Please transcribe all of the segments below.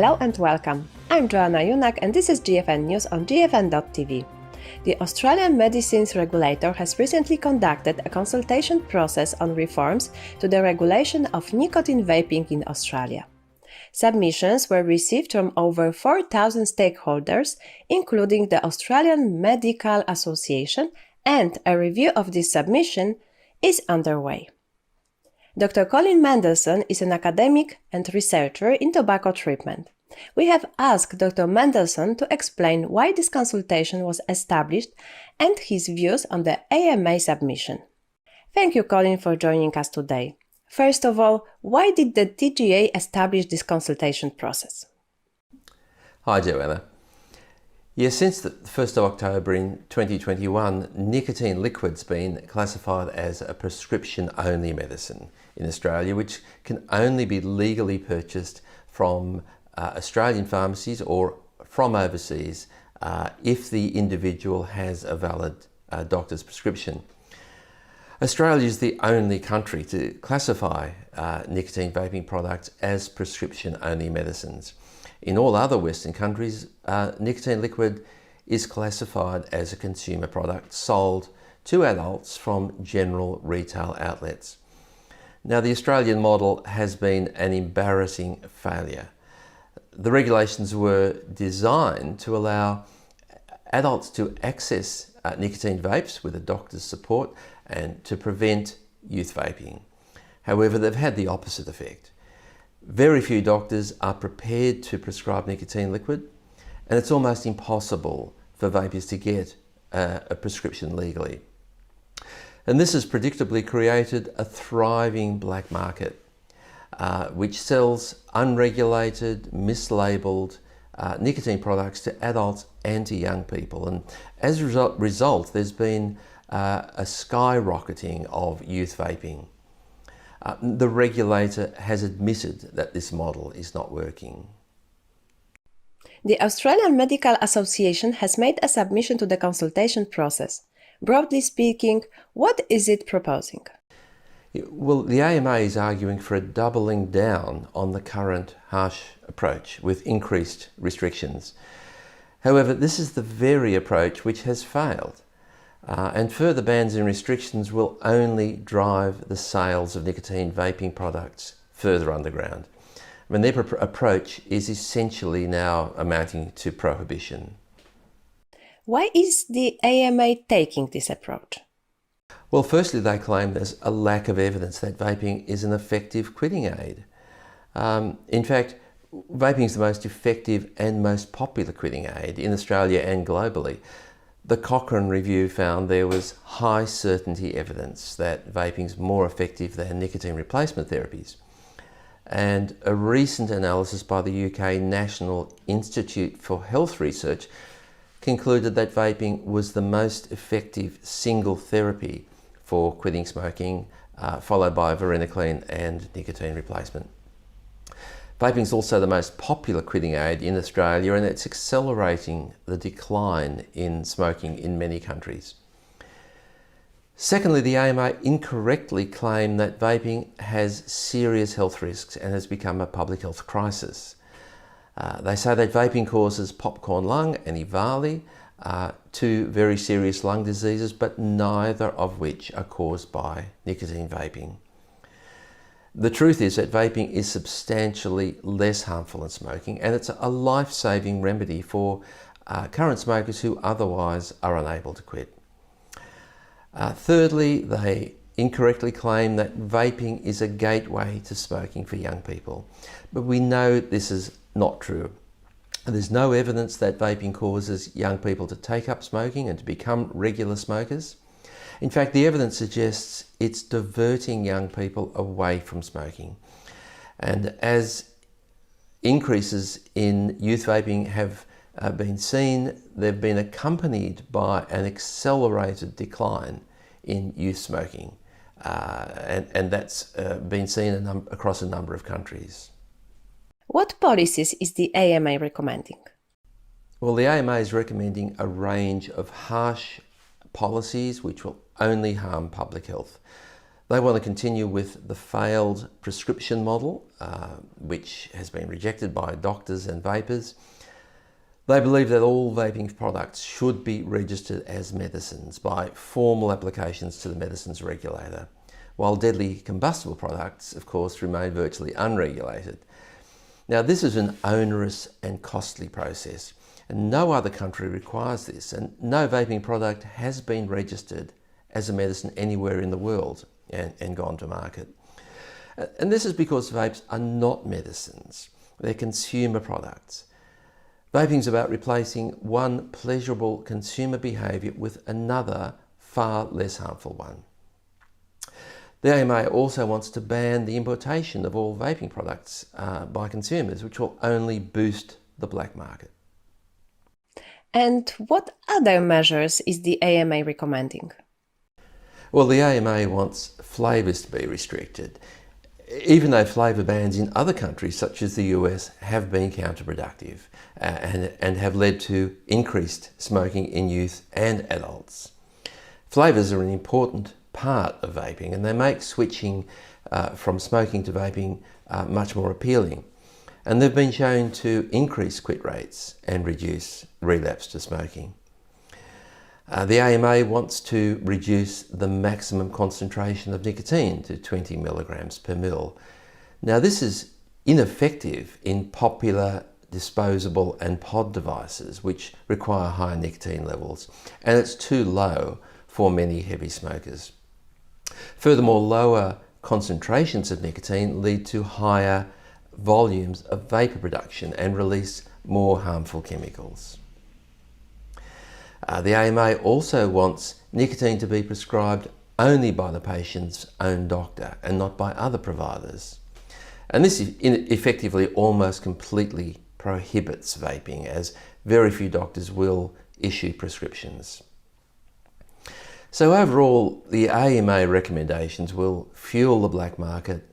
Hello and welcome. I'm Joanna Junak and this is GFN News on GFN.tv. The Australian Medicines Regulator has recently conducted a consultation process on reforms to the regulation of nicotine vaping in Australia. Submissions were received from over 4,000 stakeholders, including the Australian Medical Association, and a review of this submission is underway. Dr. Colin Mendelsohn is an academic and researcher in tobacco treatment. We have asked Dr. Mendelsohn to explain why this consultation was established and his views on the AMA submission. Thank you, Colin, for joining us today. First of all, why did the TGA establish this consultation process? Hi, Joanna. Yes, since the 1st of October in 2021, nicotine liquid's been classified as a prescription-only medicine in Australia, which can only be legally purchased from Australian pharmacies or from overseas if the individual has a valid doctor's prescription. Australia is the only country to classify nicotine vaping products as prescription-only medicines. In all other Western countries, nicotine liquid is classified as a consumer product sold to adults from general retail outlets. Now, the Australian model has been an embarrassing failure. The regulations were designed to allow adults to access nicotine vapes with a doctor's support and to prevent youth vaping. However, they've had the opposite effect. Very few doctors are prepared to prescribe nicotine liquid, and it's almost impossible for vapers to get a prescription legally. And this has predictably created a thriving black market, which sells unregulated, mislabeled nicotine products to adults and to young people. And as a result, there's been a skyrocketing of youth vaping. The regulator has admitted that this model is not working. The Australian Medical Association has made a submission to the consultation process. Broadly speaking, what is it proposing? Well, the AMA is arguing for a doubling down on the current harsh approach with increased restrictions. However, this is the very approach which has failed. And further bans and restrictions will only drive the sales of nicotine vaping products further underground. I mean, their approach is essentially now amounting to prohibition. Why is the AMA taking this approach? Well, firstly, they claim there's a lack of evidence that vaping is an effective quitting aid. In fact, vaping is the most effective and most popular quitting aid in Australia and globally. The Cochrane review found there was high certainty evidence that vaping is more effective than nicotine replacement therapies. And a recent analysis by the UK National Institute for Health Research concluded that vaping was the most effective single therapy for quitting smoking, followed by varenicline and nicotine replacement. Vaping is also the most popular quitting aid in Australia, and it's accelerating the decline in smoking in many countries. Secondly, the AMA incorrectly claimed that vaping has serious health risks and has become a public health crisis. They say that vaping causes popcorn lung and EVALI, two very serious lung diseases, but neither of which are caused by nicotine vaping. The truth is that vaping is substantially less harmful than smoking, and it's a life-saving remedy for current smokers who otherwise are unable to quit. Thirdly, they incorrectly claim that vaping is a gateway to smoking for young people, but we know this is not true. There's no evidence that vaping causes young people to take up smoking and to become regular smokers. In fact, the evidence suggests it's diverting young people away from smoking. And as increases in youth vaping have been seen, they've been accompanied by an accelerated decline in youth smoking. And that's been seen across a number of countries. What policies is the AMA recommending? Well, the AMA is recommending a range of harsh policies which will only harm public health. They want to continue with the failed prescription model, which has been rejected by doctors and vapers. They believe that all vaping products should be registered as medicines by formal applications to the medicines regulator, while deadly combustible products, of course, remain virtually unregulated. Now, this is an onerous and costly process, and no other country requires this, and no vaping product has been registered as a medicine anywhere in the world and gone to market. And this is because vapes are not medicines, they're consumer products. Vaping is about replacing one pleasurable consumer behaviour with another far less harmful one. The AMA also wants to ban the importation of all vaping products by consumers, which will only boost the black market. And what other measures is the AMA recommending? Well, the AMA wants flavours to be restricted, even though flavour bans in other countries such as the US have been counterproductive and have led to increased smoking in youth and adults. Flavours are an important part of vaping, and they make switching from smoking to vaping much more appealing. And they've been shown to increase quit rates and reduce relapse to smoking. The AMA wants to reduce the maximum concentration of nicotine to 20 milligrams per mil. Now, this is ineffective in popular disposable and pod devices, which require higher nicotine levels, and it's too low for many heavy smokers. Furthermore, lower concentrations of nicotine lead to higher volumes of vapour production and release more harmful chemicals. The AMA also wants nicotine to be prescribed only by the patient's own doctor and not by other providers. And this effectively almost completely prohibits vaping, as very few doctors will issue prescriptions. So overall, the AMA recommendations will fuel the black market,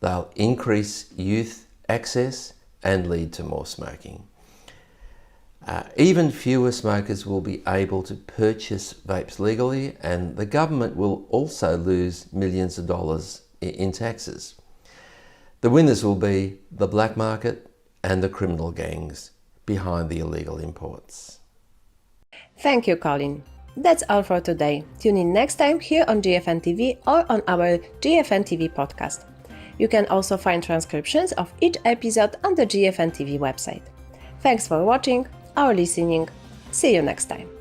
they'll increase youth access and lead to more smoking. Even fewer smokers will be able to purchase vapes legally, and the government will also lose millions of dollars in taxes. The winners will be the black market and the criminal gangs behind the illegal imports. Thank you, Colin. That's all for today. Tune in next time here on GFN TV or on our GFN TV podcast. You can also find transcriptions of each episode on the GFN TV website. Thanks for watching or listening. See you next time.